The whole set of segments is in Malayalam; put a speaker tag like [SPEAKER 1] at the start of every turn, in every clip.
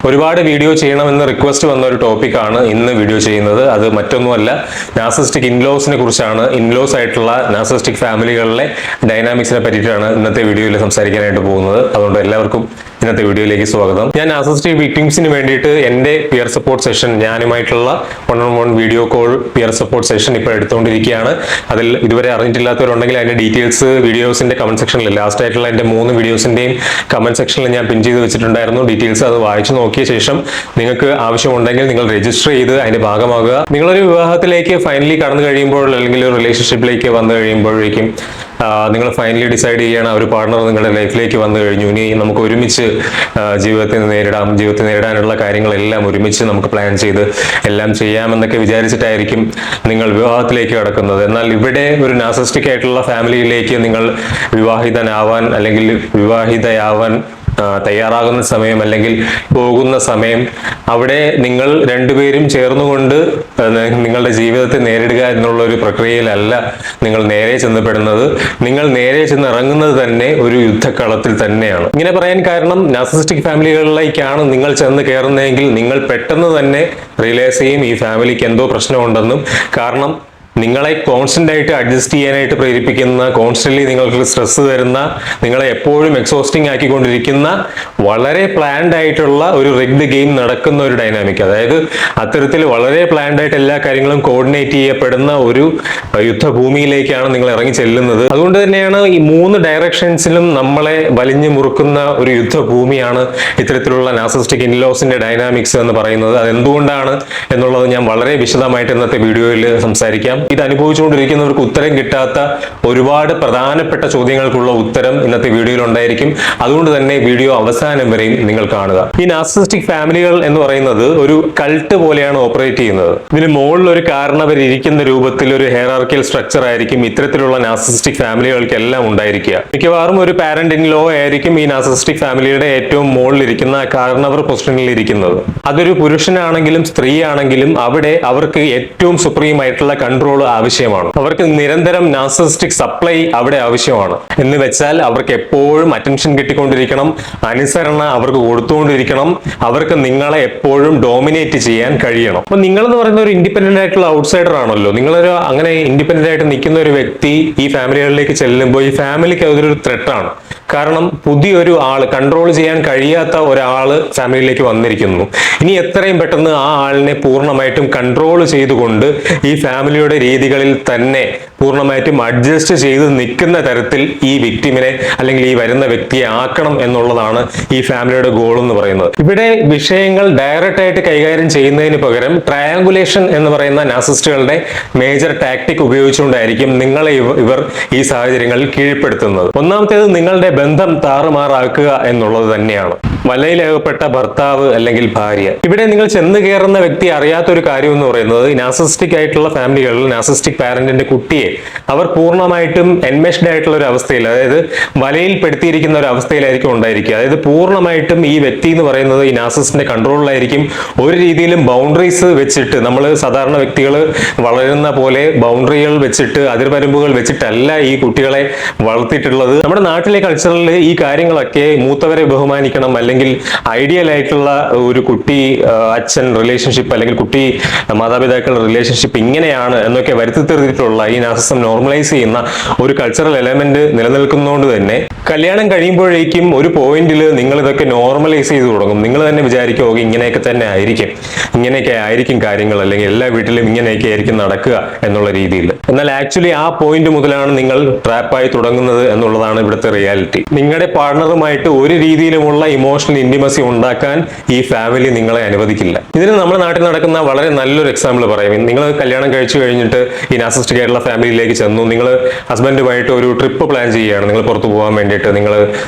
[SPEAKER 1] ഒരുപാട് വീഡിയോ ചെയ്യണമെന്ന് റിക്വസ്റ്റ് വന്ന ഒരു ടോപ്പിക്കാണ് ഇന്ന് വീഡിയോ ചെയ്യുന്നത്. അത് മറ്റൊന്നുമല്ല, നാർസിസ്റ്റിക് ഇൻലോസിനെ കുറിച്ചാണ്. ഇൻലോസ് ആയിട്ടുള്ള നാർസിസ്റ്റിക് ഫാമിലികളിലെ ഡൈനാമിക്സിനെ പറ്റിയിട്ടാണ് ഇന്നത്തെ വീഡിയോയിൽ സംസാരിക്കാനായിട്ട് പോകുന്നത്. അതുകൊണ്ട് എല്ലാവർക്കും ഇന്നത്തെ വീഡിയോയിലേക്ക് സ്വാഗതം. ഞാൻ നാർസിസ്റ്റിക് വിക്ടിംസിന് വേണ്ടിയിട്ട് എൻ്റെ പിയർ സപ്പോർട്ട് സെഷൻ, ഞാനുമായിട്ടുള്ള 1-on-1 video call peer support session ഇപ്പോൾ എടുത്തുകൊണ്ടിരിക്കുകയാണ്. അതിൽ ഇതുവരെ അറിഞ്ഞിട്ടില്ലാത്തവരുണ്ടെങ്കിൽ അതിന്റെ ഡീറ്റെയിൽസ് വീഡിയോസിന്റെ കമന്റ് സെക്ഷനിൽ, ലാസ്റ്റ് ആയിട്ടുള്ള എൻ്റെ 3 വീഡിയോസിന്റെയും കമന്റ് സെക്ഷനിൽ ഞാൻ പിൻ ചെയ്ത് വെച്ചിട്ടുണ്ടായിരുന്നു. ഡീറ്റെയിൽസ് അത് വായിച്ചു നോക്കിയ ശേഷം നിങ്ങൾക്ക് ആവശ്യമുണ്ടെങ്കിൽ നിങ്ങൾ രജിസ്റ്റർ ചെയ്ത് അതിന്റെ ഭാഗമാകുക. നിങ്ങളൊരു വിവാഹത്തിലേക്ക് ഫൈനലി കടന്നു കഴിയുമ്പോൾ, അല്ലെങ്കിൽ ഒരു റിലേഷൻഷിപ്പിലേക്ക് വന്നു കഴിയുമ്പോഴേക്കും നിങ്ങൾ ഫൈനലി ഡിസൈഡ് ചെയ്യണം, ഒരു പാർട്ണർ നിങ്ങളുടെ ലൈഫിലേക്ക് വന്നു കഴിഞ്ഞു, ഇനി നമുക്ക് ഒരുമിച്ച് ജീവിതത്തിൽ നേരിടാനുള്ള കാര്യങ്ങളെല്ലാം ഒരുമിച്ച് നമുക്ക് പ്ലാൻ ചെയ്ത് എല്ലാം ചെയ്യാമെന്നൊക്കെ വിചാരിച്ചിട്ടായിരിക്കും നിങ്ങൾ വിവാഹത്തിലേക്ക് കടക്കുന്നത്. എന്നാൽ ഇവിടെ ഒരു നാർസിസ്റ്റിക് ആയിട്ടുള്ള ഫാമിലിയിലേക്ക് നിങ്ങൾ വിവാഹിതനാവാൻ അല്ലെങ്കിൽ വിവാഹിതയാവാൻ തയ്യാറാകുന്ന സമയം, അല്ലെങ്കിൽ പോകുന്ന സമയം, അവിടെ നിങ്ങൾ രണ്ടുപേരും ചേർന്നുകൊണ്ട് നിങ്ങളുടെ ജീവിതത്തെ നേരിടുക എന്നുള്ള ഒരു പ്രക്രിയയിലല്ല നിങ്ങൾ നേരെ ചെന്നപ്പെടുന്നത്. നിങ്ങൾ നേരെ ചെന്ന് ഇറങ്ങുന്നത് തന്നെ ഒരു യുദ്ധക്കളത്തിൽ തന്നെയാണ്. ഇങ്ങനെ പറയാൻ കാരണം, നാർസിസ്റ്റിക് ഫാമിലികളിലേക്കാണ് നിങ്ങൾ ചെന്ന് കയറുന്നതെങ്കിൽ നിങ്ങൾ പെട്ടെന്ന് തന്നെ റിയലൈസ് ചെയ്യും ഈ ഫാമിലിക്ക് എന്തോ പ്രശ്നമുണ്ടെന്നും. കാരണം നിങ്ങളെ കോൺസ്റ്റന്റ് ആയിട്ട് അഡ്ജസ്റ്റ് ചെയ്യാനായിട്ട് പ്രേരിപ്പിക്കുന്ന, കോൺസ്റ്റന്റ്ലി നിങ്ങൾക്ക് സ്ട്രെസ് തരുന്ന, നിങ്ങളെ എപ്പോഴും എക്സോസ്റ്റിംഗ് ആക്കിക്കൊണ്ടിരിക്കുന്ന, വളരെ പ്ലാൻഡ് ആയിട്ടുള്ള ഒരു റിഗ്ഡ് ഗെയിം നടക്കുന്ന ഒരു ഡൈനാമിക്, അതായത് അത്തരത്തിൽ വളരെ പ്ലാൻഡ് ആയിട്ട് എല്ലാ കാര്യങ്ങളും കോർഡിനേറ്റ് ചെയ്യപ്പെടുന്ന ഒരു യുദ്ധഭൂമിയിലേക്കാണ് നിങ്ങൾ ഇറങ്ങി ചെല്ലുന്നത്. അതുകൊണ്ട് തന്നെയാണ് ഈ 3 ഡയറക്ഷൻസിലും നമ്മളെ വലിഞ്ഞു മുറുക്കുന്ന ഒരു യുദ്ധഭൂമിയാണ് ഇത്തരത്തിലുള്ള നാർസിസ്റ്റിക് ഇൻലോസിന്റെ ഡൈനാമിക്സ് എന്ന് പറയുന്നത്. അതെന്തുകൊണ്ടാണ് എന്നുള്ളത് ഞാൻ വളരെ വിശദമായിട്ട് ഇന്നത്തെ വീഡിയോയിൽ സംസാരിക്കാം. ഇത് അനുഭവിച്ചുകൊണ്ടിരിക്കുന്നവർക്ക് ഉത്തരം കിട്ടാത്ത ഒരുപാട് പ്രധാനപ്പെട്ട ചോദ്യങ്ങൾക്കുള്ള ഉത്തരം ഇന്നത്തെ വീഡിയോയിൽ ഉണ്ടായിരിക്കും. അതുകൊണ്ട് തന്നെ വീഡിയോ അവസാനം വരെയും നിങ്ങൾ കാണുക. ഈ നാർസിസ്റ്റിക് ഫാമിലികൾ എന്ന് പറയുന്നത് ഒരു കൾട്ട് പോലെയാണ് ഓപ്പറേറ്റ് ചെയ്യുന്നത്. ഇതിന് മുകളിൽ ഒരു കാരണവർ ഇരിക്കുന്ന രൂപത്തിൽ ഒരു ഹെയറാർക്കിയൽ സ്ട്രക്ചർ ആയിരിക്കും ഇത്തരത്തിലുള്ള നാർസിസ്റ്റിക് ഫാമിലികൾക്കെല്ലാം ഉണ്ടായിരിക്കുക. മിക്കവാറും ഒരു പാരന്റ് ഇൻ ലോ ആയിരിക്കും ഈ നാർസിസ്റ്റിക് ഫാമിലിയുടെ ഏറ്റവും മുകളിൽ ഇരിക്കുന്ന കാരണവർ പൊസിഷനിൽ ഇരിക്കുന്നത്. അതൊരു പുരുഷനാണെങ്കിലും സ്ത്രീ ആണെങ്കിലും അവിടെ അവർക്ക് ഏറ്റവും സുപ്രീം ആയിട്ടുള്ള കൺട്രോൾ ആവശ്യമാണ്. അവർക്ക് നിരന്തരം നാർസിസ്റ്റിക് സപ്ലൈ അവിടെ ആവശ്യമാണ്. എന്ന് വെച്ചാൽ അവർക്ക് എപ്പോഴും അറ്റൻഷൻ കിട്ടിക്കൊണ്ടിരിക്കണം, അനുസരണ അവർക്ക് കൊടുത്തുകൊണ്ടിരിക്കണം, അവർക്ക് നിങ്ങളെ എപ്പോഴും ഡോമിനേറ്റ് ചെയ്യാൻ കഴിയണം. അപ്പൊ നിങ്ങൾ എന്ന് പറയുന്ന ഒരു ഇൻഡിപെൻഡന്റ് ആയിട്ടുള്ള ഔട്ട്സൈഡർ ആണല്ലോ. നിങ്ങളൊരു അങ്ങനെ ഇൻഡിപെൻഡന്റ് ആയിട്ട് നിൽക്കുന്ന ഒരു വ്യക്തി ഈ ഫാമിലികളിലേക്ക് ചെല്ലുമ്പോൾ ഈ ഫാമിലിക്ക് അതൊരു ത്രെട്ടാണ്. കാരണം പുതിയൊരു ആള്, കൺട്രോൾ ചെയ്യാൻ കഴിയാത്ത ഒരാള് ഫാമിലിയിലേക്ക് വന്നിരിക്കുന്നു. ഇനി എത്രയും പെട്ടെന്ന് ആ ആളിനെ പൂർണ്ണമായിട്ടും കൺട്രോൾ ചെയ്തുകൊണ്ട് ഈ ഫാമിലിയുടെ രീതികളിൽ തന്നെ പൂർണ്ണമായിട്ടും അഡ്ജസ്റ്റ് ചെയ്ത് നിൽക്കുന്ന തരത്തിൽ ഈ വിക്ടിമിനെ അല്ലെങ്കിൽ ഈ വരുന്ന വ്യക്തിയെ ആക്കണം എന്നുള്ളതാണ് ഈ ഫാമിലിയുടെ ഗോൾ എന്ന് പറയുന്നത്. ഇവിടെ വിഷയങ്ങൾ ഡയറക്റ്റ് ആയിട്ട് കൈകാര്യം ചെയ്യുന്നതിന് പകരം ട്രയാങ്കുലേഷൻ എന്ന് പറയുന്ന നാർസിസ്റ്റുകളുടെ മേജർ ടാക്ടിക് ഉപയോഗിച്ചുകൊണ്ടായിരിക്കും നിങ്ങളെ ഇവർ ഈ സാഹചര്യങ്ങളിൽ കീഴ്പ്പെടുത്തുന്നത്. ഒന്നാമത്തേത് നിങ്ങളുടെ ബന്ധം താറുമാറാക്കുക എന്നുള്ളത് തന്നെയാണ്. വലയിലകപ്പെട്ട ഭർത്താവ് അല്ലെങ്കിൽ ഭാര്യ. ഇവിടെ നിങ്ങൾ ചെന്ന് കയറുന്ന വ്യക്തി അറിയാത്തൊരു കാര്യം എന്ന് പറയുന്നത്, നാർസിസ്റ്റിക് ആയിട്ടുള്ള ഫാമിലികളിൽ നാർസിസ്റ്റിക് പാരന്റിന്റെ കുട്ടിയെ അവർ പൂർണ്ണമായിട്ടും എൻമെഷ്ഡ് ആയിട്ടുള്ള ഒരു അവസ്ഥയിൽ, അതായത് വലയിൽ പെടുത്തിയിരിക്കുന്ന ഒരു അവസ്ഥയിലായിരിക്കും ഉണ്ടായിരിക്കുക. അതായത് പൂർണ്ണമായിട്ടും ഈ വ്യക്തി എന്ന് പറയുന്നത് ഈ നാർസിസ്റ്റിന്റെ കൺട്രോളിലായിരിക്കും. ഒരു രീതിയിലും ബൗണ്ടറീസ് വെച്ചിട്ട്, നമ്മൾ സാധാരണ വ്യക്തികൾ വളരുന്ന പോലെ ബൗണ്ടറികൾ വെച്ചിട്ട്, അതിർവരമ്പുകൾ വെച്ചിട്ടല്ല ഈ കുട്ടികളെ വളർത്തിയിട്ടുള്ളത്. നമ്മുടെ നാട്ടിലെ കൾച്ചറിൽ ഈ കാര്യങ്ങളൊക്കെ മൂത്തവരെ ബഹുമാനിക്കണം, അല്ലെങ്കിൽ ഐഡിയൽ ആയിട്ടുള്ള ഒരു കുട്ടി അച്ഛൻ റിലേഷൻഷിപ്പ് അല്ലെങ്കിൽ കുട്ടി മാതാപിതാക്കൾ റിലേഷൻഷിപ്പ് ഇങ്ങനെയാണ് എന്നൊക്കെ വരുത്തി തീർത്തിട്ടുള്ള ഈ നാർസിസം നോർമലൈസ് ചെയ്യുന്ന ഒരു കൾച്ചറൽ എലമെന്റ് നിലനിൽക്കുന്നതുകൊണ്ട് തന്നെ കല്യാണം കഴിയുമ്പോഴേക്കും ഒരു പോയിന്റിൽ നിങ്ങൾ ഇതൊക്കെ നോർമലൈസ് ചെയ്ത് തുടങ്ങും. നിങ്ങൾ തന്നെ വിചാരിക്കും, ഓക്കെ ഇങ്ങനെയൊക്കെ തന്നെ ആയിരിക്കും, ഇങ്ങനെയൊക്കെ ആയിരിക്കും കാര്യങ്ങൾ, അല്ലെങ്കിൽ എല്ലാ വീട്ടിലും ഇങ്ങനെയൊക്കെ ആയിരിക്കും നടക്കുക എന്നുള്ള രീതിയിൽ. എന്നാൽ ആക്ച്വലി ആ പോയിന്റ് മുതലാണ് നിങ്ങൾ ട്രാപ്പായി തുടങ്ങുന്നത് എന്നുള്ളതാണ് ഇവിടുത്തെ റിയാലിറ്റി. നിങ്ങളുടെ പാർട്ണറുമായിട്ട് ഒരു രീതിയിലുമുള്ള ഇമോഷണൽ ഇന്റിമസി ഉണ്ടാക്കാൻ ഈ ഫാമിലി നിങ്ങളെ അനുവദിക്കില്ല. ഇതിന് നമ്മുടെ നാട്ടിൽ നടക്കുന്ന വളരെ നല്ലൊരു എക്സാമ്പിൾ പറയാം. നിങ്ങൾ കല്യാണം കഴിച്ചു കഴിഞ്ഞിട്ട് ഈ നാർസിസ്റ്റിക് ആയിട്ടുള്ള ഫാമിലിയിലേക്ക് ചെന്നു, നിങ്ങൾ ഹസ്ബൻഡുമായിട്ട് ഒരു ട്രിപ്പ് പ്ലാൻ ചെയ്യുകയാണ്, നിങ്ങൾ പുറത്തു പോകാൻ വേണ്ടിയിട്ട്, നിങ്ങൾ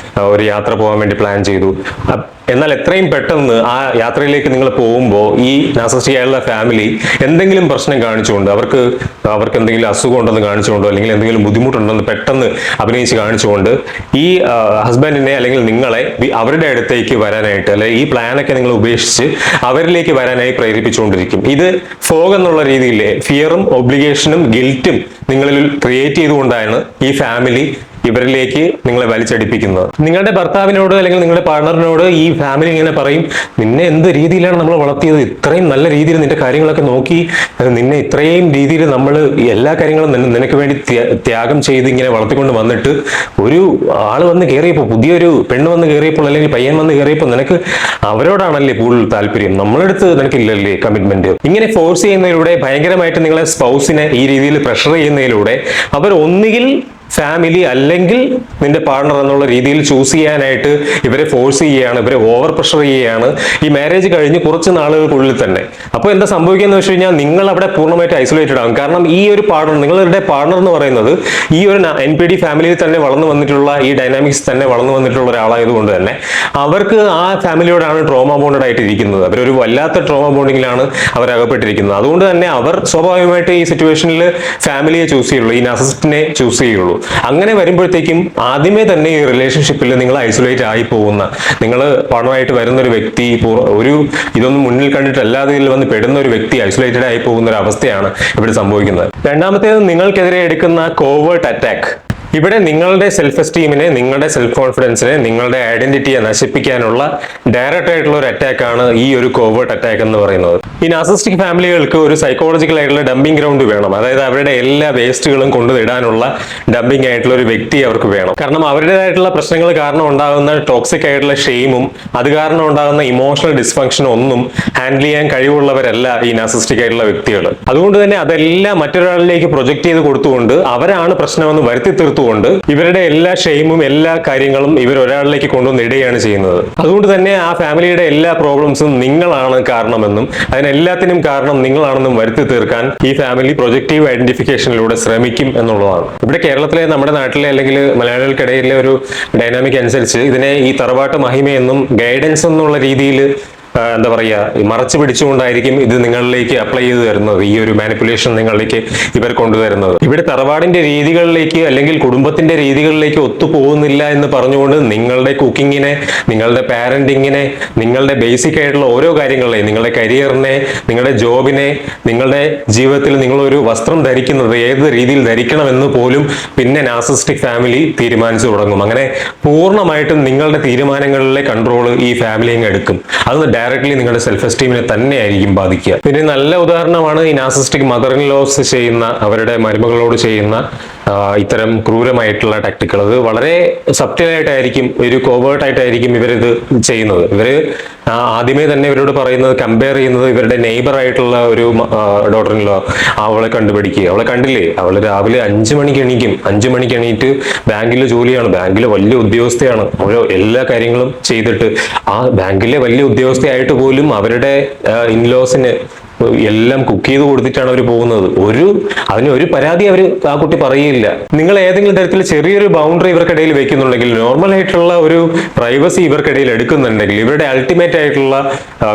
[SPEAKER 1] ഒരു യാത്ര പോകാൻ വേണ്ടി പ്ലാൻ ചെയ്തു. എന്നാൽ എത്രയും പെട്ടെന്ന് ആ യാത്രയിലേക്ക് നിങ്ങൾ പോകുമ്പോൾ ഈ നാർസിസ്റ്റിക് ആയിട്ടുള്ള ഫാമിലി എന്തെങ്കിലും പ്രശ്നം കാണിച്ചുകൊണ്ട്, അവർക്ക് എന്തെങ്കിലും അസുഖം ഉണ്ടെന്ന് കാണിച്ചുകൊണ്ടോ, അല്ലെങ്കിൽ എന്തെങ്കിലും ബുദ്ധിമുട്ടുണ്ടെന്ന് പെട്ടെന്ന് അഭിനയിച്ച് കാണിച്ചുകൊണ്ട് ഈ ഹസ്ബൻഡിനെ അല്ലെങ്കിൽ നിങ്ങളെ അവരുടെ അടുത്തേക്ക് വരാനായിട്ട്, അല്ലെങ്കിൽ ഈ പ്ലാനൊക്കെ നിങ്ങൾ ഉപേക്ഷിച്ച് അവരിലേക്ക് വരാനായി പ്രേരിപ്പിച്ചുകൊണ്ടിരിക്കും. ഇത് ഫോഗ് എന്നുള്ള രീതിയിൽ ഫിയറും ഒബ്ലിഗേഷനും ഗിൽറ്റും നിങ്ങളിൽ ക്രിയേറ്റ് ചെയ്തുകൊണ്ടാണ് ഈ ഫാമിലി ഇവരിലേക്ക് നിങ്ങളെ വലിച്ചടിപ്പിക്കുന്നത്. നിങ്ങളുടെ ഭർത്താവിനോട് അല്ലെങ്കിൽ നിങ്ങളുടെ പാർട്ണറിനോട് ഈ ഫാമിലി ഇങ്ങനെ പറയും, നിന്നെ എന്ത് രീതിയിലാണ് നമ്മൾ വളർത്തിയത്, ഇത്രയും നല്ല രീതിയിൽ നിന്റെ കാര്യങ്ങളൊക്കെ നോക്കി, നിന്നെ ഇത്രയും രീതിയിൽ നമ്മൾ എല്ലാ കാര്യങ്ങളും നിനക്ക് വേണ്ടി ത്യാഗം ചെയ്ത് ഇങ്ങനെ വളർത്തിക്കൊണ്ട് വന്നിട്ട് ഒരു ആള് വന്ന് കയറിയപ്പോൾ, പുതിയൊരു പെണ്ണ് വന്ന് കയറിയപ്പോൾ അല്ലെങ്കിൽ പയ്യൻ വന്ന് കയറിയപ്പോൾ നിനക്ക് അവരോടാണല്ലേ കൂടുതൽ താല്പര്യം, നമ്മളെടുത്ത് നിനക്കില്ലല്ലേ കമ്മിറ്റ്മെന്റ്. ഇങ്ങനെ ഫോഴ്സ് ചെയ്യുന്നതിലൂടെ, ഭയങ്കരമായിട്ട് നിങ്ങളെ സ്പൗസിനെ ഈ രീതിയിൽ പ്രഷർ ചെയ്യുന്നതിലൂടെ അവർ ഒന്നുകിൽ ഫാമിലി അല്ലെങ്കിൽ നിന്റെ പാർട്ണർ എന്നുള്ള രീതിയിൽ ചൂസ് ചെയ്യാനായിട്ട് ഇവരെ ഫോഴ്സ് ചെയ്യുകയാണ്, ഇവരെ ഓവർ പ്രഷർ ചെയ്യുകയാണ് ഈ മാരേജ് കഴിഞ്ഞ് കുറച്ച് നാളുകൾക്കുള്ളിൽ തന്നെ. അപ്പോൾ എന്താ സംഭവിക്കുന്നത് വെച്ച് കഴിഞ്ഞാൽ നിങ്ങൾ അവിടെ പൂർണ്ണമായിട്ട് ഐസൊലേറ്റഡ് ആകും. കാരണം ഈ ഒരു പാർട്ണർ, നിങ്ങളുടെ പാർട്ണർ എന്ന് പറയുന്നത് ഈ ഒരു NPD ഫാമിലിയിൽ തന്നെ വളർന്നു വന്നിട്ടുള്ള, ഈ ഡൈനാമിക്സ് തന്നെ വളർന്നു വന്നിട്ടുള്ള ഒരാളായതുകൊണ്ട് തന്നെ അവർക്ക് ആ ഫാമിലിയോടാണ് ട്രോമ ബോണ്ടഡ് ആയിട്ട് ഇരിക്കുന്നത്. അവരൊരു വല്ലാത്ത ട്രോമ ബോണ്ടിങ്ങിലാണ് അവർ അകപ്പെട്ടിരിക്കുന്നത്. അതുകൊണ്ട് തന്നെ അവർ സ്വാഭാവികമായിട്ട് ഈ സിറ്റുവേഷനിൽ ഫാമിലിയെ ചൂസ് ചെയ്യുള്ളൂ, ഈ നാർസിസിസ്റ്റിനെ ചൂസ് ചെയ്യുള്ളൂ. അങ്ങനെ വരുമ്പോഴത്തേക്കും ആദ്യമേ തന്നെ ഈ റിലേഷൻഷിപ്പിൽ നിങ്ങൾ ഐസൊലേറ്റ് ആയി പോകുന്ന, നിങ്ങൾ പണമായിട്ട് വരുന്ന ഒരു വ്യക്തി, ഒരു ഇതൊന്നും മുന്നിൽ കണ്ടിട്ടല്ലാതെ ഇതിൽ വന്ന് പെടുന്ന ഒരു വ്യക്തി ഐസൊലേറ്റഡ് ആയി പോകുന്ന ഒരു അവസ്ഥയാണ് ഇവിടെ സംഭവിക്കുന്നത്. രണ്ടാമത്തേത്, നിങ്ങൾക്കെതിരെ എടുക്കുന്ന കോവേർട്ട് അറ്റാക്ക്. ഇവിടെ നിങ്ങളുടെ സെൽഫ് എസ്റ്റീമിനെ, നിങ്ങളുടെ സെൽഫ് കോൺഫിഡൻസിനെ, നിങ്ങളുടെ ഐഡന്റിറ്റിയെ നശിപ്പിക്കാനുള്ള ഡയറക്റ്റ് ആയിട്ടുള്ള ഒരു അറ്റാക്ക് ആണ് ഈ ഒരു കോവേർട്ട് അറ്റാക്ക് എന്ന് പറയുന്നത്. ഈ നാർസിസ്റ്റിക് ഫാമിലികൾക്ക് ഒരു സൈക്കോളജിക്കൽ ആയിട്ടുള്ള ഡംപിംഗ് ഗ്രൗണ്ട് വേണം. അതായത് അവരുടെ എല്ലാ വേസ്റ്റുകളും കൊണ്ടുവിടാനുള്ള ഡംപിംഗ് ആയിട്ടുള്ള ഒരു വ്യക്തി അവർക്ക് വേണം. കാരണം അവരുടേതായിട്ടുള്ള പ്രശ്നങ്ങൾ കാരണം ഉണ്ടാകുന്ന ടോക്സിക് ആയിട്ടുള്ള ഷെയിമും അത് കാരണം ഉണ്ടാകുന്ന ഇമോഷണൽ ഡിസ്ഫങ്ഷനും ഒന്നും ഹാൻഡിൽ ചെയ്യാൻ കഴിവുള്ളവരല്ല ഈ നാർസിസ്റ്റിക് ആയിട്ടുള്ള വ്യക്തികൾ. അതുകൊണ്ട് തന്നെ അതെല്ലാം മറ്റൊരാളിലേക്ക് പ്രൊജക്ട് ചെയ്ത് കൊടുത്തുകൊണ്ട് അവരാണ് പ്രശ്നമെന്ന് വരുത്തി തീർത്തു കൊണ്ട് ഇവരുടെ എല്ലാ ഷെയിമും എല്ലാ കാര്യങ്ങളും ഇവർ ഒരാളിലേക്ക് കൊണ്ടുവന്ന് ഇടുകയാണ് ചെയ്യുന്നത്. അതുകൊണ്ട് തന്നെ ആ ഫാമിലിയുടെ എല്ലാ പ്രോബ്ലംസും നിങ്ങളാണ് കാരണമെന്നും അതിനെല്ലാത്തിനും കാരണം നിങ്ങളാണെന്നും വരുത്തി തീർക്കാൻ ഈ ഫാമിലി പ്രൊജക്റ്റീവ് ഐഡന്റിഫിക്കേഷനിലൂടെ ശ്രമിക്കും എന്നുള്ളതാണ്. ഇവിടെ കേരളത്തിലെ, നമ്മുടെ നാട്ടിലെ അല്ലെങ്കിൽ മലയാളികൾക്കിടയിലെ ഒരു ഡൈനാമിക് അനുസരിച്ച് ഇതിനെ ഈ തറവാട്ട് മഹിമയെന്നും ഗൈഡൻസ് എന്നുള്ള രീതിയിൽ എന്താ പറയുക, മറച്ചു പിടിച്ചുകൊണ്ടായിരിക്കും ഇത് നിങ്ങളിലേക്ക് അപ്ലൈ ചെയ്ത് തരുന്നത്. ഈ ഒരു മാനിപ്പുലേഷൻ നിങ്ങളിലേക്ക് ഇവർ കൊണ്ടുവരുന്നത്. ഇവിടെ തറവാടിന്റെ രീതികളിലേക്ക് അല്ലെങ്കിൽ കുടുംബത്തിന്റെ രീതികളിലേക്ക് ഒത്തുപോകുന്നില്ല എന്ന് പറഞ്ഞുകൊണ്ട് നിങ്ങളുടെ കുക്കിങ്ങിനെ, നിങ്ങളുടെ പാരന്റിങ്ങിനെ, നിങ്ങളുടെ ബേസിക് ആയിട്ടുള്ള ഓരോ കാര്യങ്ങളെ, നിങ്ങളുടെ കരിയറിനെ, നിങ്ങളുടെ ജോബിനെ, നിങ്ങളുടെ ജീവിതത്തിൽ നിങ്ങളൊരു വസ്ത്രം ധരിക്കുന്നത് ഏത് രീതിയിൽ ധരിക്കണമെന്ന് പോലും പിന്നെ നാർസിസ്റ്റിക് ഫാമിലി തീരുമാനിച്ചു തുടങ്ങും. അങ്ങനെ പൂർണ്ണമായിട്ടും നിങ്ങളുടെ തീരുമാനങ്ങളിലെ കൺട്രോൾ ഈ ഫാമിലി അങ്ങ് എടുക്കും. അത് ഡയറക്ട്ലി നിങ്ങളുടെ സെൽഫ് എസ്റ്റീമിനെ തന്നെയായിരിക്കും ബാധിക്കുക. പിന്നെ നല്ല ഉദാഹരണമാണ് ഈ നാർസിസ്റ്റിക് മദർ ഇൻ ലോസ് ചെയ്യുന്ന, അവരുടെ മരുമകളോട് ചെയ്യുന്ന ഇത്തരം ക്രൂരമായിട്ടുള്ള ടാക്ടിക്കുകൾ. അത് വളരെ സബ്റ്റിലായിട്ടായിരിക്കും, ഒരു കോവേർട്ടായിട്ടായിരിക്കും ഇവരിത് ചെയ്യുന്നത്. ഇവര് ആദ്യമേ തന്നെ ഇവരോട് പറയുന്നത്, കമ്പയർ ചെയ്യുന്നത് ഇവരുടെ നെയ്ബർ ആയിട്ടുള്ള ഒരു ഡോട്ടർ ഇൻ ലോ, അവളെ കണ്ടുപിടിക്കുക. അവളെ കണ്ടില്ലേ, അവള് രാവിലെ 5 മണിക്ക് എണീക്കും, 5 മണിക്ക് എണീറ്റ് ബാങ്കിലെ ജോലിയാണ്, ബാങ്കിലെ വലിയ ഉദ്യോഗസ്ഥയാണ്, ഓരോ എല്ലാ കാര്യങ്ങളും ചെയ്തിട്ട് ആ ബാങ്കിലെ വലിയ ഉദ്യോഗസ്ഥയായിട്ട് പോലും അവരുടെ ഇൻലോസിന് എല്ലാം കുക്ക് ചെയ്ത് കൊടുത്തിട്ടാണ് അവർ പോകുന്നത്. അതിന് ഒരു പരാതി ആ കുട്ടി പറയില്ല. നിങ്ങൾ ഏതെങ്കിലും തരത്തിൽ ചെറിയൊരു ബൗണ്ടറി ഇവർക്കിടയിൽ വെക്കുന്നുണ്ടെങ്കിൽ, നോർമൽ ആയിട്ടുള്ള ഒരു പ്രൈവസി ഇവർക്കിടയിൽ എടുക്കുന്നുണ്ടെങ്കിൽ, ഇവരുടെ അൾട്ടിമേറ്റ് ആയിട്ടുള്ള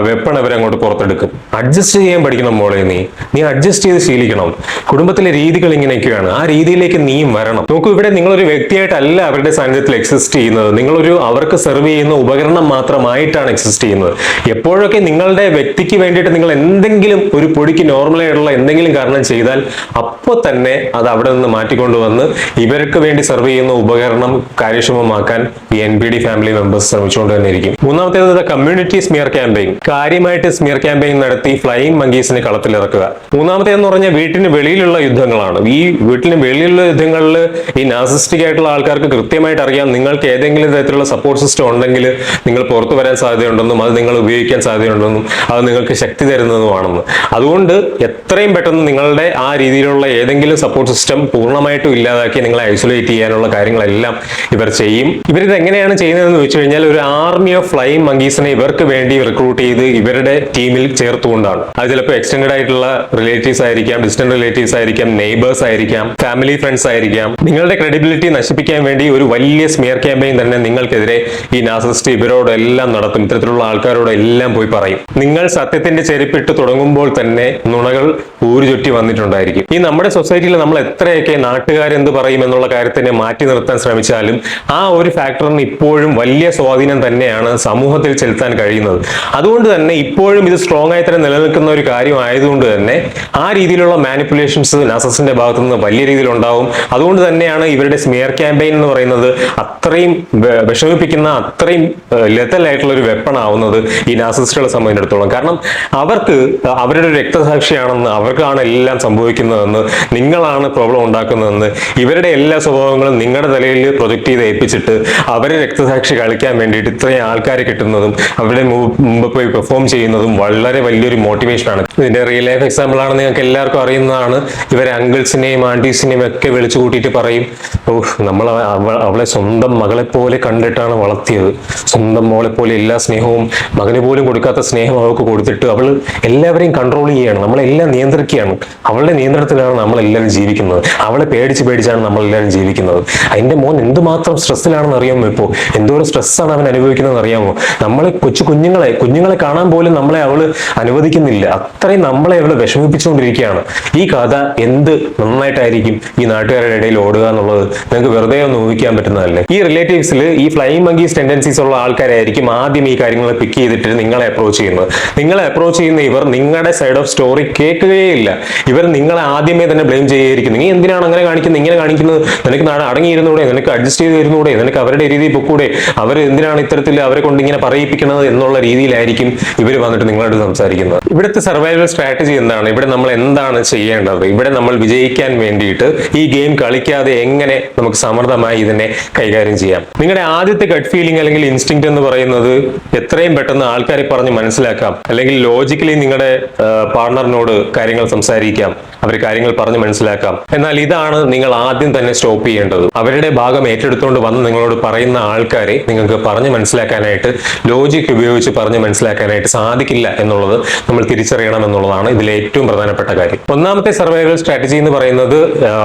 [SPEAKER 1] വെപ്പൺ അവരങ്ങോട്ട് പുറത്തെടുക്കും. അഡ്ജസ്റ്റ് ചെയ്യാൻ പഠിക്കണം മോളെ, നീ അഡ്ജസ്റ്റ് ചെയ്ത് ശീലിക്കണം. കുടുംബത്തിലെ രീതികൾ ഇങ്ങനെയൊക്കെയാണ്, ആ രീതിയിലേക്ക് നീയും വരണം. നോക്കൂ, ഇവിടെ നിങ്ങളൊരു വ്യക്തിയായിട്ടല്ല അവരുടെ സാന്നിധ്യത്തിൽ എക്സിസ്റ്റ് ചെയ്യുന്നത്, നിങ്ങളൊരു അവർക്ക് സെർവ് ചെയ്യുന്ന ഉപകരണം മാത്രമായിട്ടാണ് എക്സിസ്റ്റ് ചെയ്യുന്നത്. എപ്പോഴൊക്കെ നിങ്ങളുടെ വ്യക്തിക്ക് വേണ്ടിയിട്ട് നിങ്ങൾ എന്തെങ്കിലും ഒരു പൊടിക്ക് നോർമലായിട്ടുള്ള എന്തെങ്കിലും കാരണം ചെയ്താൽ അപ്പോൾ തന്നെ അത് അവിടെ നിന്ന് മാറ്റിക്കൊണ്ടുവന്ന് ഇവർക്ക് വേണ്ടി സെർവ് ചെയ്യുന്ന ഉപകരണം കാര്യക്ഷമമാക്കാൻ ഈ NPD ഫാമിലി മെമ്പേഴ്സ് ശ്രമിച്ചുകൊണ്ട് തന്നെ ഇരിക്കും. മൂന്നാമത്തേത് കമ്മ്യൂണിറ്റി സ്മിയർ ക്യാമ്പയിൻ. കാര്യമായിട്ട് സ്മിയർ ക്യാമ്പയിൻ നടത്തി ഫ്ലൈയിങ് മങ്കീസിനെ കളത്തിലിറക്കുക. മൂന്നാമത്തേതെന്ന് പറഞ്ഞാൽ വീട്ടിന് വെളിയിലുള്ള യുദ്ധങ്ങളാണ്. ഈ വീട്ടിന് വെളിയിലുള്ള യുദ്ധങ്ങളിൽ ഈ നാർസിസ്റ്റിക് ആയിട്ടുള്ള ആൾക്കാർക്ക് കൃത്യമായിട്ട് അറിയാം, നിങ്ങൾക്ക് ഏതെങ്കിലും തരത്തിലുള്ള സപ്പോർട്ട് സിസ്റ്റം ഉണ്ടെങ്കിൽ നിങ്ങൾ പുറത്തു വരാൻ സാധ്യതയുണ്ടെന്നും അത് നിങ്ങൾ ഉപയോഗിക്കാൻ സാധ്യതയുണ്ടെന്നും അത് നിങ്ങൾക്ക് ശക്തി തരുന്നതുമാണെന്ന്. അതുകൊണ്ട് എത്രയും പെട്ടെന്ന് നിങ്ങളുടെ ആ രീതിയിലുള്ള ഏതെങ്കിലും സപ്പോർട്ട് സിസ്റ്റം പൂർണ്ണമായിട്ടും ഇല്ലാതാക്കി നിങ്ങളെ ഐസൊലേറ്റ് ചെയ്യാനുള്ള കാര്യങ്ങളെല്ലാം ഇവർ ചെയ്യും. ഇവരിത് എങ്ങനെയാണ് ചെയ്യുന്നതെന്ന് വെച്ച് കഴിഞ്ഞാൽ, ഒരു ആർമി ഓഫ് ഫ്ലൈയിങ് മങ്കീസിനെ ഇവർക്ക് വേണ്ടി റിക്രൂട്ട് ചെയ്ത് ഇവരുടെ ടീമിൽ ചേർത്തുകൊണ്ടാണ്. അത് ചിലപ്പോൾ എക്സ്റ്റൻഡഡ് ആയിട്ടുള്ള റിലേറ്റീവ്സ് ആയിരിക്കാം, ഡിസ്റ്റന്റ് റിലേറ്റീവ്സ് ആയിരിക്കാം, നെയ്ബേഴ്സ് ആയിരിക്കാം, ഫാമിലി ഫ്രണ്ട്സ് ആയിരിക്കാം. നിങ്ങളുടെ ക്രെഡിബിലിറ്റി നശിപ്പിക്കാൻ വേണ്ടി ഒരു വലിയ സ്മിയർ ക്യാമ്പയിൻ തന്നെ നിങ്ങൾക്കെതിരെ ഈ നാർസിസിസ്റ്റ് ഇവരോടെല്ലാം നടത്തും. ഇത്തരത്തിലുള്ള ആൾക്കാരോടെല്ലാം പോയി പറയും. നിങ്ങൾ സത്യത്തിന്റെ ചെരുപ്പിട്ട് തുടങ്ങുമ്പോൾ കേൾക്കുമ്പോൾ തന്നെ നുണകൾ ഊരുചുറ്റി വന്നിട്ടുണ്ടായിരിക്കും. ഈ നമ്മുടെ സൊസൈറ്റിയിൽ നമ്മൾ എത്രയൊക്കെ നാട്ടുകാരെന്ത് പറയും എന്നുള്ള കാര്യത്തിനെ മാറ്റി നിർത്താൻ ശ്രമിച്ചാലും ആ ഒരു ഫാക്ടറിന് ഇപ്പോഴും വലിയ സ്വാധീനം തന്നെയാണ് സമൂഹത്തിൽ ചെലുത്താൻ കഴിയുന്നത്. അതുകൊണ്ട് തന്നെ ഇപ്പോഴും ഇത് സ്ട്രോങ് ആയി തന്നെ നിലനിൽക്കുന്ന ഒരു കാര്യം ആയതുകൊണ്ട് തന്നെ ആ രീതിയിലുള്ള മാനിപ്പുലേഷൻസ് നാർസിസിന്റെ ഭാഗത്തു നിന്ന് വലിയ രീതിയിൽ ഉണ്ടാവും. അതുകൊണ്ട് തന്നെയാണ് ഇവരുടെ സ്മിയർ ക്യാമ്പയിൻ എന്ന് പറയുന്നത് അത്രയും വിഷമിപ്പിക്കുന്ന, അത്രയും ലെതലായിട്ടുള്ള ഒരു വെപ്പൺ ആവുന്നത് ഈ നാർസിസ്റ്റുകളെ സംബന്ധിച്ചിടത്തോളം. കാരണം അവർക്ക് അവരുടെ ഒരു രക്തസാക്ഷിയാണെന്ന്, അവർക്കാണ് എല്ലാം സംഭവിക്കുന്നതെന്ന്, നിങ്ങളാണ് പ്രോബ്ലം ഉണ്ടാക്കുന്നതെന്ന്, ഇവരുടെ എല്ലാ സ്വഭാവങ്ങളും നിങ്ങളുടെ തലയിൽ പ്രൊജക്ട് ചെയ്ത് ഏൽപ്പിച്ചിട്ട് അവരെ രക്തസാക്ഷി കളിക്കാൻ വേണ്ടിയിട്ട് ഇത്രയും ആൾക്കാരെ കിട്ടുന്നതും അവരുടെ മുമ്പ് പോയി പെർഫോം ചെയ്യുന്നതും വളരെ വലിയൊരു മോട്ടിവേഷനാണ്. ഇതിന്റെ റിയൽ ലൈഫ് എക്സാമ്പിൾ ആണ്, നിങ്ങൾക്ക് എല്ലാവർക്കും അറിയുന്നതാണ്. ഇവരെ അങ്കിൾസിനെയും ആന്റീസിനെയും ഒക്കെ വിളിച്ചു കൂട്ടിയിട്ട് പറയും, നമ്മൾ അവളെ സ്വന്തം മകളെ പോലെ കണ്ടിട്ടാണ് വളർത്തിയത്, സ്വന്തം മോളെ പോലെ എല്ലാ സ്നേഹവും, മകന് പോലും കൊടുക്കാത്ത സ്നേഹം അവൾക്ക് കൊടുത്തിട്ട് അവൾ എല്ലാവരെയും കൺട്രോൾ ചെയ്യുകയാണ്, നമ്മളെല്ലാം നിയന്ത്രിക്കുകയാണ്, അവളുടെ നിയന്ത്രണത്തിലാണ് നമ്മളെല്ലാവരും ജീവിക്കുന്നത്, അവളെ പേടിച്ചാണ് നമ്മളെല്ലാവരും ജീവിക്കുന്നത്. അതിന്റെ മോൻ എന്തുമാത്രം സ്ട്രെസ്സിലാണെന്ന് അറിയാമോ? ഇപ്പോൾ എന്തോരം സ്ട്രെസ്സാണ് അവൻ അനുഭവിക്കുന്നതെന്ന് അറിയാമോ? നമ്മളെ കുഞ്ഞുങ്ങളെ കാണാൻ പോലും നമ്മളെ അവള് അനുവദിക്കുന്നില്ല, അത്രയും നമ്മളെ അവള് വിഷമിപ്പിച്ചുകൊണ്ടിരിക്കുകയാണ്. ഈ കഥ എന്ത് നന്നായിട്ടായിരിക്കും ഈ നാട്ടുകാരുടെ ഇടയിൽ ഓടുക എന്നുള്ളത് നിങ്ങൾക്ക് വെറുതെ ഒന്ന് ഊഹിക്കാൻ പറ്റുന്നതല്ലേ. ഈ റിലേറ്റീവ്സിൽ ഈ ഫ്ലൈയിങ് മങ്കീസ് ടെൻഡൻസീസ് ഉള്ള ആൾക്കാരായിരിക്കും ആദ്യം ഈ കാര്യങ്ങൾ പിക്ക് ചെയ്തിട്ട് നിങ്ങളെ അപ്രോച്ച് ചെയ്യുന്നത്. നിങ്ങളെ അപ്രോച്ച് ചെയ്യുന്ന ഇവർ നിങ്ങളുടെ സൈഡ് ഓഫ് സ്റ്റോറി കേൾക്കുകയില്ല. ഇവർ നിങ്ങളെ ആദ്യമേ തന്നെ ബ്ലെയിം ചെയ്യുകയായിരിക്കും. നീ എന്തിനാണ് അങ്ങനെ കാണിക്കുന്നത്, ഇങ്ങനെ കാണിക്കുന്നത്, നിനക്ക് അടങ്ങിയിരുന്നൂടെ, നിനക്ക് അഡ്ജസ്റ്റ് ചെയ്ത് വരുന്നൂടെ, നിനക്ക് അവരുടെ രീതിയിൽ പൊക്കൂടെ, അവർ എന്തിനാണ് ഇത്തരത്തിൽ അവരെ കൊണ്ട് ഇങ്ങനെ പറയിപ്പിക്കുന്നത് എന്നുള്ള രീതിയിലായിരിക്കും ഇവർ വന്നിട്ട് നിങ്ങളോട് സംസാരിക്കുന്നത്. ഇവിടുത്തെ സർവൈവൽ സ്ട്രാറ്റജി എന്താണ്? ഇവിടെ നമ്മൾ എന്താണ് ചെയ്യേണ്ടത്? ഇവിടെ നമ്മൾ വിജയിക്കാൻ വേണ്ടിയിട്ട് ഈ ഗെയിം കളിക്കാതെ എങ്ങനെ നമുക്ക് സമർത്ഥമായി ഇതിനെ കൈകാര്യം ചെയ്യാം? നിങ്ങളുടെ ആദ്യത്തെ ഗട്ട് ഫീലിംഗ് അല്ലെങ്കിൽ ഇൻസ്റ്റിങ്ക്റ്റ് എന്ന് പറയുന്നത് എത്രയും പെട്ടെന്ന് ആൾക്കാരെ പറഞ്ഞ് മനസ്സിലാക്കാം, അല്ലെങ്കിൽ ലോജിക്കലി നിങ്ങളുടെ പാർട്ണറിനോട് കാര്യങ്ങൾ സംസാരിക്കാം, അവർ കാര്യങ്ങൾ പറഞ്ഞ് മനസ്സിലാക്കാം. എന്നാൽ ഇതാണ് നിങ്ങൾ ആദ്യം തന്നെ സ്റ്റോപ്പ് ചെയ്യേണ്ടത്. അവരുടെ ഭാഗം ഏറ്റെടുത്തുകൊണ്ട് വന്ന് നിങ്ങളോട് പറയുന്ന ആൾക്കാരെ നിങ്ങൾക്ക് പറഞ്ഞ് മനസ്സിലാക്കാനായിട്ട്, ലോജിക് ഉപയോഗിച്ച് പറഞ്ഞ് മനസ്സിലാക്കാനായിട്ട് സാധിക്കില്ല എന്നുള്ളത് നമ്മൾ തിരിച്ചറിയണം എന്നുള്ളതാണ് ഇതിലെ ഏറ്റവും പ്രധാനപ്പെട്ട കാര്യം. ഒന്നാമത്തെ സർവൈവൽ സ്ട്രാറ്റജി എന്ന് പറയുന്നത്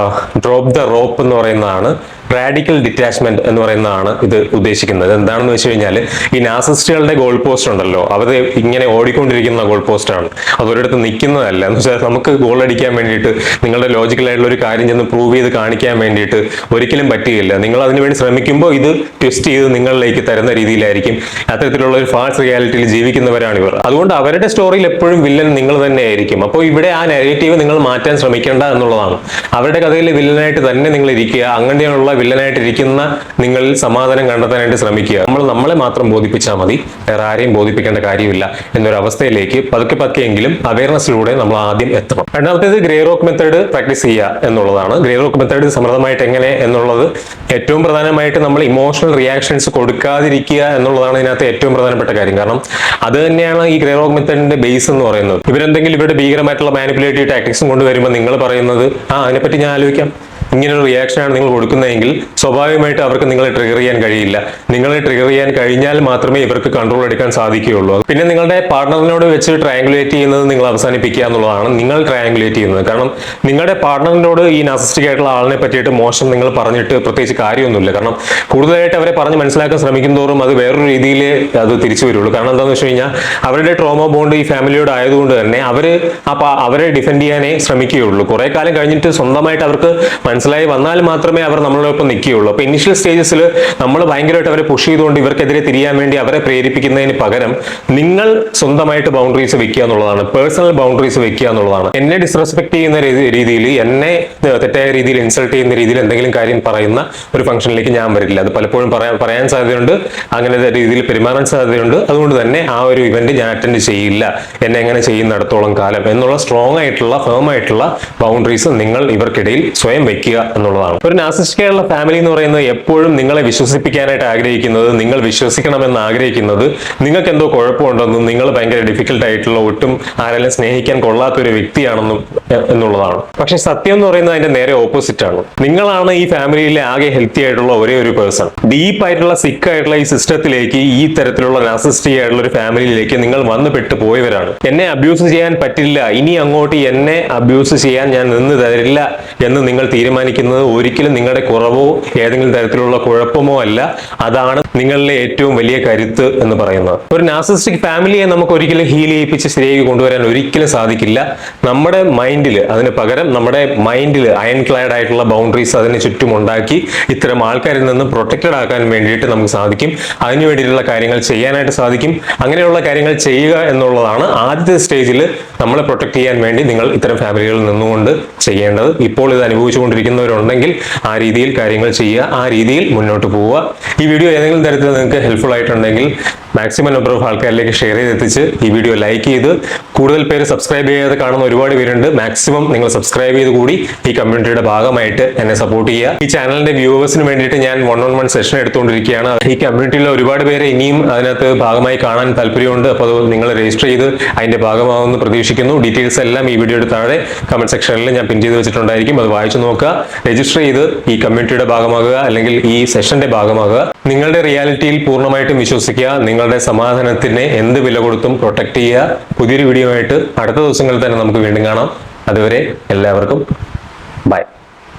[SPEAKER 1] ഡ്രോപ്പ് ദ റോപ്പ് എന്ന് പറയുന്നതാണ്. റാഡിക്കൽ ഡിറ്റാച്ച്മെന്റ് എന്ന് പറയുന്നതാണ് ഇത് ഉദ്ദേശിക്കുന്നത്. എന്താണെന്ന് വെച്ച് കഴിഞ്ഞാൽ, ഈ നാർസിസ്റ്റുകളുടെ ഗോൾ പോസ്റ്റ് ഉണ്ടല്ലോ, അവർ ഇങ്ങനെ ഓടിക്കൊണ്ടിരിക്കുന്ന ഗോൾ പോസ്റ്റ് ആണ്, അതൊരിടത്ത് നിൽക്കുന്നതല്ല. എന്ന് വെച്ചാൽ നമുക്ക് ഗോൾ അടിക്കാൻ വേണ്ടിയിട്ട് നിങ്ങളുടെ ലോജിക്കലായിട്ടുള്ള ഒരു കാര്യം ചെന്ന് പ്രൂവ് ചെയ്ത് കാണിക്കാൻ വേണ്ടിയിട്ട് ഒരിക്കലും പറ്റുകയില്ല. നിങ്ങൾ അതിനുവേണ്ടി ശ്രമിക്കുമ്പോൾ ഇത് ട്വിസ്റ്റ് ചെയ്ത് നിങ്ങളിലേക്ക് തരുന്ന രീതിയിലായിരിക്കും. അത്തരത്തിലുള്ള ഒരു ഫാൾസ് റിയാലിറ്റിയിൽ ജീവിക്കുന്നവരാണ് ഇവർ. അതുകൊണ്ട് അവരുടെ സ്റ്റോറിയിൽ എപ്പോഴും വില്ലൻ നിങ്ങൾ തന്നെ ആയിരിക്കും. അപ്പോൾ ഇവിടെ ആ നെഗറ്റീവ് നിങ്ങൾ മാറ്റാൻ ശ്രമിക്കേണ്ട എന്നുള്ളതാണ്. അവരുടെ കഥയിൽ വില്ലനായിട്ട് തന്നെ നിങ്ങൾ ഇരിക്കുക. അങ്ങനെയുള്ള വില്ലനായിട്ടിരിക്കുന്ന നിങ്ങൾ സമാധാനം കണ്ടെത്താനായിട്ട് ശ്രമിക്കുക. നമ്മളെ മാത്രം ബോധിപ്പിച്ചാൽ മതി, വേറെ ആരെയും ബോധിപ്പിക്കേണ്ട കാര്യമില്ല എന്നൊരു അവസ്ഥയിലേക്ക് പതുക്കെയെങ്കിലും അവയർനെസ്സിലൂടെ നമ്മൾ ആദ്യം എത്തണം. രണ്ടാമത്തേത് ഗ്രേ റോക്ക് മെത്തേഡ് പ്രാക്ടീസ് ചെയ്യുക എന്നുള്ളതാണ്. ഗ്രേ റോക്ക് മെത്തേഡ് സമൃദ്ധമായിട്ട് എങ്ങനെ എന്നുള്ളത് ഏറ്റവും പ്രധാനമായിട്ട് നമ്മൾ ഇമോഷണൽ റിയാക്ഷൻസ് കൊടുക്കാതിരിക്കുക എന്നുള്ളതാണ് ഇതിനകത്ത് ഏറ്റവും പ്രധാനപ്പെട്ട കാര്യം. കാരണം അത് തന്നെയാണ് ഈ ഗ്രേ റോക്ക് മെത്തേഡിന്റെ ബേസ് എന്ന് പറയുന്നത്. ഇവരെന്തെങ്കിലും ഇവരുടെ ഭീകരമായിട്ടുള്ള മാനിപ്പുലേറ്റീവ് ടാക്ടിക്സും കൊണ്ടുവരുമ്പോൾ നിങ്ങൾ പറയുന്നത് അതിനെപ്പറ്റി ഞാൻ ആലോചിക്കാം, ഇങ്ങനൊരു റിയാക്ഷനാണ് നിങ്ങൾ കൊടുക്കുന്നതെങ്കിൽ സ്വാഭാവികമായിട്ട് അവർക്ക് നിങ്ങളെ ട്രിഗർ ചെയ്യാൻ കഴിയില്ല. നിങ്ങളെ ട്രിഗർ ചെയ്യാൻ കഴിഞ്ഞാൽ മാത്രമേ ഇവർക്ക് കൺട്രോൾ എടുക്കാൻ സാധിക്കുകയുള്ളൂ. പിന്നെ നിങ്ങളുടെ പാർട്ണറിനോട് വെച്ച് ട്രയാങ്കുലേറ്റ് ചെയ്യുന്നത് നിങ്ങൾ അവസാനിപ്പിക്കുക എന്നുള്ളതാണ്. നിങ്ങൾ ട്രയാങ്കുലേറ്റ് ചെയ്യുന്നത്, കാരണം നിങ്ങളുടെ പാർട്ണറിനോട് ഈ നാർസിസ്റ്റിക് ആയിട്ടുള്ള ആളിനെ പറ്റിയിട്ട് മോശം നിങ്ങൾ പറഞ്ഞിട്ട് പ്രത്യേകിച്ച് കാര്യമൊന്നുമില്ല. കാരണം കൂടുതലായിട്ട് അവരെ പറഞ്ഞ് മനസ്സിലാക്കാൻ ശ്രമിക്കും തോറും അത് വേറൊരു രീതിയിൽ അത് തിരിച്ചു വരുള്ളൂ. കാരണം എന്താണെന്ന് വെച്ച് കഴിഞ്ഞാൽ അവരുടെ ട്രോമ ബോണ്ട് ഈ ഫാമിലിയോട് ആയതുകൊണ്ട് തന്നെ അവരെ ഡിഫെൻഡ് ചെയ്യാനേ ശ്രമിക്കുകയുള്ളൂ. കുറെ കാലം കഴിഞ്ഞിട്ട് സ്വന്തമായിട്ട് അവർക്ക് മനസ്സിലായി വന്നാൽ മാത്രമേ അവർ നമ്മളോടൊപ്പം നിൽക്കുകയുള്ളൂ. അപ്പൊ ഇനിഷ്യൽ സ്റ്റേജസിൽ നമ്മൾ ഭയങ്കരമായിട്ട് അവരെ പുഷ് ചെയ്തുകൊണ്ട് ഇവർക്കെതിരെ തിരിയാൻ വേണ്ടി അവരെ പ്രേരിപ്പിക്കുന്നതിന് പകരം നിങ്ങൾ സ്വന്തമായിട്ട് ബൗണ്ടറീസ് വെക്കുക എന്നുള്ളതാണ്. പേഴ്സണൽ ബൗണ്ടറീസ് വെക്കുക എന്നുള്ളതാണ്. എന്നെ ഡിസ്റെസ്പെക്ട് ചെയ്യുന്ന രീതിയിൽ, എന്നെ തെറ്റായ രീതിയിൽ ഇൻസൾട്ട് ചെയ്യുന്ന രീതിയിൽ എന്തെങ്കിലും കാര്യം പറയുന്ന ഒരു ഫംഗ്ഷനിലേക്ക് ഞാൻ വരില്ല. അത് പലപ്പോഴും പറയാൻ സാധ്യതയുണ്ട്, അങ്ങനെ രീതിയിൽ പെരുമാറാൻ സാധ്യതയുണ്ട്. അതുകൊണ്ട് തന്നെ ആ ഒരു ഇവന്റ് ഞാൻ അറ്റൻഡ് ചെയ്യില്ല, എന്നെ എങ്ങനെ ചെയ്യുന്നിടത്തോളം കാലം എന്നുള്ള സ്ട്രോങ് ആയിട്ടുള്ള ഫേം ആയിട്ടുള്ള ബൗണ്ടറീസ് നിങ്ങൾ ഇവർക്കിടയിൽ സ്വയം വെക്കുക എന്നുള്ളതാണ്. ഒരു നാർസിസ്റ്റിക് ആയിട്ടുള്ള ഫാമിലി എന്ന് പറയുന്നത് എപ്പോഴും നിങ്ങളെ വിശ്വസിപ്പിക്കാനായിട്ട് ആഗ്രഹിക്കുന്നത്, നിങ്ങൾ വിശ്വസിക്കണമെന്ന് ആഗ്രഹിക്കുന്നത് നിങ്ങൾക്ക് എന്തോ കുഴപ്പമുണ്ടെന്നും നിങ്ങൾ ഭയങ്കര ഡിഫിക്കൽട്ട് ആയിട്ടുള്ള, ഒട്ടും ആരെല്ലാം സ്നേഹിക്കാൻ കൊള്ളാത്ത ഒരു വ്യക്തിയാണെന്നും എന്നുള്ളതാണ്. പക്ഷെ സത്യം എന്ന് പറയുന്നത് അതിന്റെ നേരെ ഓപ്പോസിറ്റ് ആണ്. നിങ്ങളാണ് ഈ ഫാമിലിയിലെ ആകെ ഹെൽത്തി ആയിട്ടുള്ള ഒരേ ഒരു പേഴ്സൺ. ഡീപ്പ് ആയിട്ടുള്ള സിക്ക് ആയിട്ടുള്ള ഈ സിസ്റ്റത്തിലേക്ക്, ഈ തരത്തിലുള്ള നാർസിസ്റ്റിക് ആയിട്ടുള്ള ഒരു ഫാമിലിയിലേക്ക് നിങ്ങൾ വന്നു പെട്ട് പോയവരാണ്. എന്നെ അബ്യൂസ് ചെയ്യാൻ പറ്റില്ല, ഇനി അങ്ങോട്ട് എന്നെ അബ്യൂസ് ചെയ്യാൻ ഞാൻ നിന്ന് തരില്ല എന്ന് നിങ്ങൾ തീരുമാനിച്ചു തീരുമാനിക്കുന്നത് ഒരിക്കലും നിങ്ങളുടെ കുറവോ ഏതെങ്കിലും തരത്തിലുള്ള കുഴപ്പമോ അല്ല. അതാണ് നിങ്ങളിലെ ഏറ്റവും വലിയ കരുത്ത് എന്ന് പറയുന്നത്. ഒരു നാർസിസിസ്റ്റിക് ഫാമിലിയെ നമുക്ക് ഒരിക്കലും ഹീൽ ചെയ്യിപ്പിച്ച് ശരിയാക്കി കൊണ്ടുവരാൻ ഒരിക്കലും സാധിക്കില്ല. നമ്മുടെ മൈൻഡിൽ, അതിന് പകരം നമ്മുടെ മൈൻഡിൽ അയൺ ക്ലാഡ് ആയിട്ടുള്ള ബൗണ്ടറീസ് അതിന് ചുറ്റും ഉണ്ടാക്കി ഇത്തരം ആൾക്കാരിൽ നിന്ന് പ്രൊട്ടക്റ്റഡ് ആക്കാൻ വേണ്ടിയിട്ട് നമുക്ക് സാധിക്കും. അതിനു വേണ്ടിയിട്ടുള്ള കാര്യങ്ങൾ ചെയ്യാനായിട്ട് സാധിക്കും. അങ്ങനെയുള്ള കാര്യങ്ങൾ ചെയ്യുക എന്നുള്ളതാണ് ആദ്യത്തെ സ്റ്റേജിൽ നമ്മളെ പ്രൊട്ടക്ട് ചെയ്യാൻ വേണ്ടി നിങ്ങൾ ഇത്തരം ഫാമിലികളിൽ നിന്നുകൊണ്ട് ചെയ്യേണ്ടത്. ഇപ്പോൾ ഇത് അനുഭവിച്ചുകൊണ്ടിരിക്കുന്നവരുണ്ടെങ്കിൽ ആ രീതിയിൽ കാര്യങ്ങൾ ചെയ്യുക, ആ രീതിയിൽ മുന്നോട്ട് പോവുക. ഈ വീഡിയോ ഏതെങ്കിലും തരത്തിൽ നിങ്ങൾക്ക് ഹെൽപ്ഫുൾ ആയിട്ടുണ്ടെങ്കിൽ മാക്സിമം നമ്പർ ഓഫ് ആൾക്കാരിലേക്ക് ഷെയർ ചെയ്തെത്തിച്ച് ഈ വീഡിയോ ലൈക്ക് ചെയ്ത്, കൂടുതൽ പേര് സബ്സ്ക്രൈബ് ചെയ്യാതെ കാണുന്ന ഒരുപാട് പേരുണ്ട്, മാക്സിമം നിങ്ങൾ സബ്സ്ക്രൈബ് ചെയ്ത് കൂടി ഈ കമ്മ്യൂണിറ്റിയുടെ ഭാഗമായിട്ട് എന്നെ സപ്പോർട്ട് ചെയ്യുക. ഈ ചാനലിന്റെ വ്യൂവേഴ്സിന് വേണ്ടിയിട്ട് ഞാൻ 1-on-1 സെഷൻ എടുത്തുകൊണ്ടിരിക്കുകയാണ്. ഈ കമ്മ്യൂണിറ്റിയിലെ ഒരുപാട് പേര് ഇനിയും അതിനകത്ത് ഭാഗമായി കാണാൻ താല്പര്യമുണ്ട്. അപ്പോൾ അത് നിങ്ങൾ രജിസ്റ്റർ ചെയ്ത് അതിന്റെ ഭാഗമാകുമെന്ന് പ്രതീക്ഷിക്കുന്നു. ഡീറ്റെയിൽസ് എല്ലാം ഈ വീഡിയോയുടെ താഴെ കമന്റ് സെക്ഷനിൽ ഞാൻ പിൻ ചെയ്ത് വെച്ചിട്ടുണ്ടായിരിക്കും. അത് വായിച്ചു നോക്കുക, രജിസ്റ്റർ ചെയ്ത് ഈ കമ്മ്യൂണിറ്റിയുടെ ഭാഗമാകുക, അല്ലെങ്കിൽ ഈ സെഷന്റെ ഭാഗമാകുക. നിങ്ങളുടെ റിയാലിറ്റിയിൽ പൂർണ്ണമായിട്ടും വിശ്വസിക്കുക. നിങ്ങളുടെ സമാധാനത്തിനെ എന്ത് വില കൊടുത്തും പ്രൊട്ടക്ട് ചെയ്യുക. പുതിയൊരു വീഡിയോ ആയിട്ട് അടുത്ത ദിവസങ്ങളിൽ തന്നെ നമുക്ക് വീണ്ടും കാണാം. അതുവരെ എല്ലാവർക്കും ബൈ.